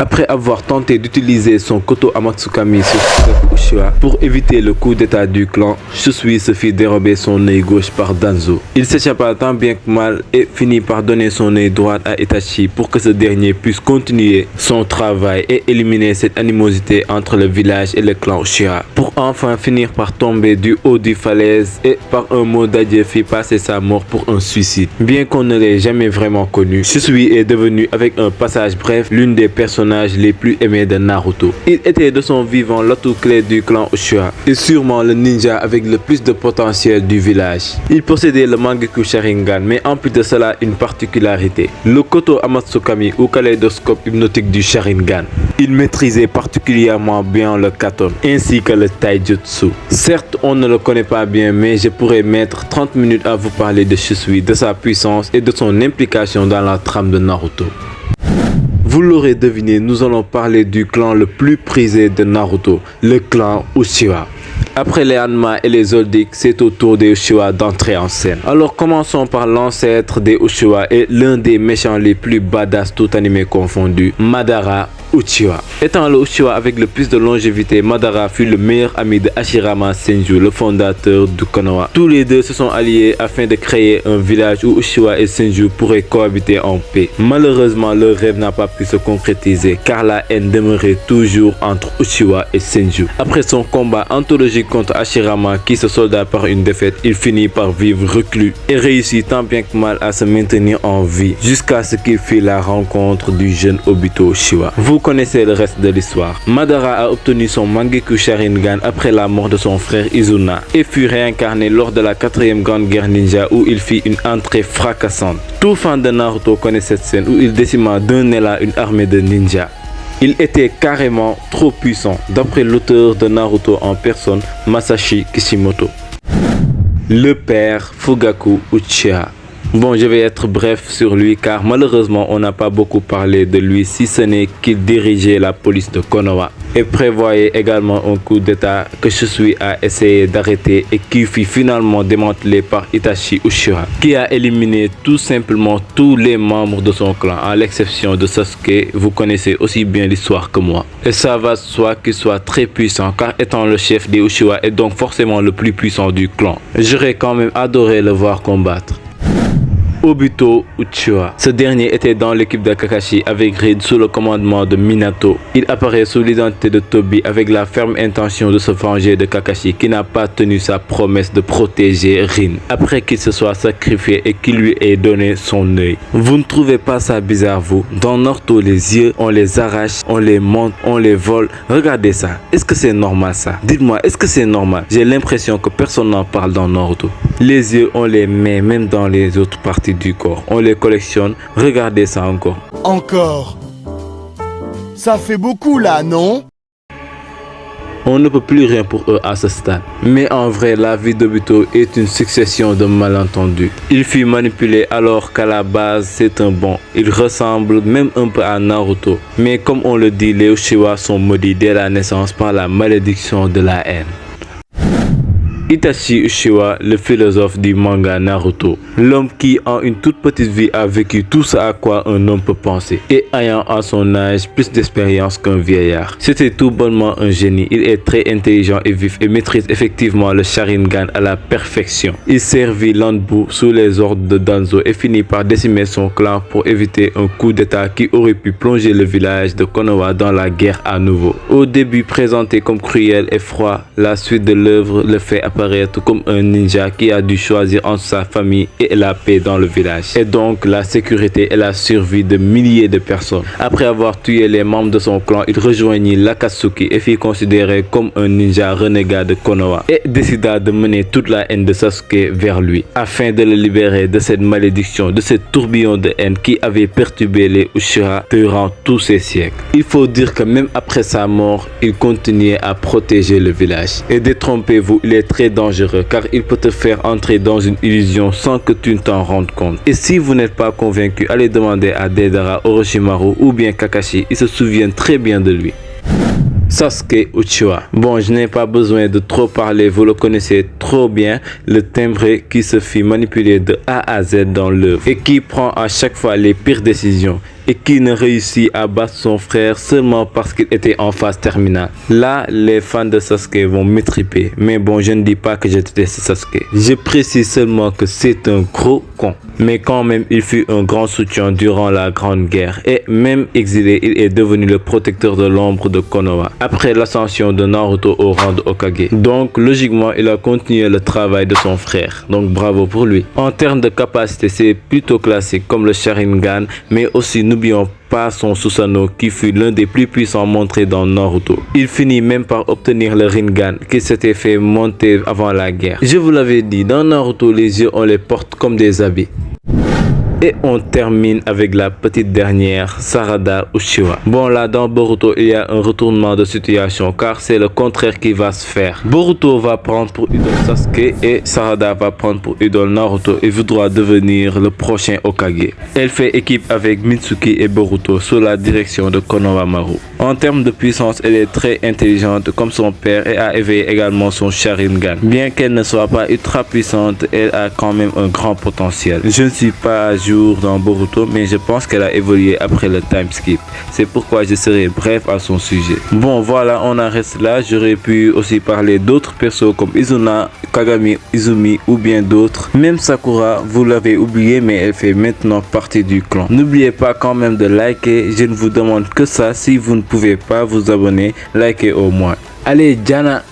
Après avoir tenté d'utiliser son Koto Amatsukami sur Fugaku Uchiwa pour éviter le coup d'état du clan, Shisui se fit dérober son œil gauche par Danzo. Il s'échappa tant bien que mal et finit par donner son œil droit à Itachi pour que ce dernier puisse continuer son travail et éliminer cette animosité entre le village et le clan Uchiha, pour enfin finir par tomber du haut du falaise et par un mot d'adieu fit passer sa mort pour un suicide. Bien qu'on ne l'ait jamais vraiment connu, Shisui est devenu avec un passage bref l'une des personnages les plus aimés de Naruto. Il était de son vivant l'atout clé du clan Uchiha et sûrement le ninja avec le plus de potentiel du village. Il possédait le Mangekyou Sharingan, mais en plus de cela une particularité, le Koto Amatsukami ou kaléidoscope hypnotique du Sharingan. Il maîtrisait particulièrement bien le Katon ainsi que le Taijutsu. Certes, on ne le connaît pas bien, mais je pourrais mettre 30 minutes à vous parler de Shisui, de sa puissance et de son implication dans la trame de Naruto. Vous l'aurez deviné, nous allons parler du clan le plus prisé de Naruto, le clan Uchiha. Après les Hanma et les Zoldyck, c'est au tour des Uchiha d'entrer en scène. Alors commençons par l'ancêtre des Uchiha et l'un des méchants les plus badass tout animé confondu, Madara Uchiha. Étant le Uchiha avec le plus de longévité, Madara fut le meilleur ami de Hashirama Senju, le fondateur du Konoha. Tous les deux se sont alliés afin de créer un village où Uchiha et Senju pourraient cohabiter en paix. Malheureusement, leur rêve n'a pas pu se concrétiser car la haine demeurait toujours entre Uchiha et Senju. Après son combat anthologique contre Hashirama qui se solda par une défaite, il finit par vivre reclus et réussit tant bien que mal à se maintenir en vie jusqu'à ce qu'il fit la rencontre du jeune Obito Uchiha. Vous connaissez le reste de l'histoire. Madara a obtenu son Mangekyou Sharingan après la mort de son frère Izuna et fut réincarné lors de la 4e grande guerre ninja où il fit une entrée fracassante. Tout fan de Naruto connaît cette scène où il décima d'un élan une armée de ninjas. Il était carrément trop puissant, d'après l'auteur de Naruto en personne, Masashi Kishimoto. Le père Fugaku Uchiha. Bon, je vais être bref sur lui car malheureusement on n'a pas beaucoup parlé de lui si ce n'est qu'il dirigeait la police de Konoha et prévoyait également un coup d'état que Shisui a essayé d'arrêter et qui fut finalement démantelé par Itachi Uchiha qui a éliminé tout simplement tous les membres de son clan à l'exception de Sasuke. Vous connaissez aussi bien l'histoire que moi et ça va de soi qu'il soit très puissant car étant le chef des Uchiha et donc forcément le plus puissant du clan. J'aurais quand même adoré le voir combattre. Obito Uchiha. Ce dernier était dans l'équipe de Kakashi avec Rin sous le commandement de Minato. Il apparaît sous l'identité de Tobi avec la ferme intention de se venger de Kakashi qui n'a pas tenu sa promesse de protéger Rin après qu'il se soit sacrifié et qu'il lui ait donné son œil. Vous ne trouvez pas ça bizarre vous? Dans Naruto, les yeux, on les arrache, on les monte, on les vole. Regardez ça. Est-ce que c'est normal ça? Dites-moi, est-ce que c'est normal? J'ai l'impression que personne n'en parle dans Naruto. Les yeux, on les met même dans les autres parties du corps. On les collectionne. Regardez ça encore. Encore. Ça fait beaucoup là, non? On ne peut plus rien pour eux à ce stade. Mais en vrai, la vie d'Obito est une succession de malentendus. Il fut manipulé alors qu'à la base, c'est un bon. Il ressemble même un peu à Naruto. Mais comme on le dit, les Uchiha sont maudits dès la naissance par la malédiction de la haine. Itachi Uchiha, le philosophe du manga Naruto, l'homme qui en une toute petite vie a vécu tout ce à quoi un homme peut penser et ayant à son âge plus d'expérience qu'un vieillard. C'était tout bonnement un génie, il est très intelligent et vif et maîtrise effectivement le Sharingan à la perfection. Il servit l'Anbu sous les ordres de Danzo et finit par décimer son clan pour éviter un coup d'état qui aurait pu plonger le village de Konoha dans la guerre à nouveau. Au début présenté comme cruel et froid, la suite de l'œuvre le fait apparaître comme un ninja qui a dû choisir entre sa famille et la paix dans le village, et donc la sécurité et la survie de milliers de personnes. Après avoir tué les membres de son clan, il rejoignit l'Akatsuki et fut considéré comme un ninja renégat de Konoha et décida de mener toute la haine de Sasuke vers lui, afin de le libérer de cette malédiction, de ce tourbillon de haine qui avait perturbé les Uchiha durant tous ces siècles. Il faut dire que même après sa mort, il continuait à protéger le village. Et détrompez-vous, il est très dangereux car il peut te faire entrer dans une illusion sans que tu ne t'en rendes compte. Et si vous n'êtes pas convaincu, allez demander à Deidara, Orochimaru ou bien Kakashi, ils se souviennent très bien de lui. Sasuke Uchiha. Bon, je n'ai pas besoin de trop parler, vous le connaissez trop bien, le timbré qui se fit manipuler de A à Z dans l'œuvre et qui prend à chaque fois les pires décisions et qui ne réussit à battre son frère seulement parce qu'il était en phase terminale. Là, les fans de Sasuke vont m'étriper, mais bon, je ne dis pas que je déteste Sasuke. Je précise seulement que c'est un gros con. Mais quand même, il fut un grand soutien durant la Grande Guerre et même exilé, il est devenu le protecteur de l'ombre de Konoha après l'ascension de Naruto au rang de Hokage. Donc, logiquement, il a continué le travail de son frère. Donc, bravo pour lui. En termes de capacité, c'est plutôt classique comme le Sharingan, mais aussi n'oublions pas son Susanoo qui fut l'un des plus puissants montrés dans Naruto. Il finit même par obtenir le Rinnegan qui s'était fait monter avant la guerre. Je vous l'avais dit, dans Naruto, les yeux on les porte comme des habits. Et on termine avec la petite dernière, Sarada Uchiha. Bon là, dans Boruto, il y a un retournement de situation car c'est le contraire qui va se faire. Boruto va prendre pour idole Sasuke et Sarada va prendre pour idole Naruto et voudra devenir le prochain Hokage. Elle fait équipe avec Mitsuki et Boruto sous la direction de Konohamaru. En termes de puissance, elle est très intelligente comme son père et a éveillé également son Sharingan. Bien qu'elle ne soit pas ultra puissante, elle a quand même un grand potentiel. Je ne suis pas à jour dans Boruto, mais je pense qu'elle a évolué après le time skip. C'est pourquoi je serai bref à son sujet. Bon voilà, on en reste là. J'aurais pu aussi parler d'autres persos comme Izuna, Kagami, Izumi ou bien d'autres. Même Sakura, vous l'avez oublié, mais elle fait maintenant partie du clan. N'oubliez pas quand même de liker. Je ne vous demande que ça. Si vous ne pouvez pas vous abonner, likez au moins. Allez, Diana!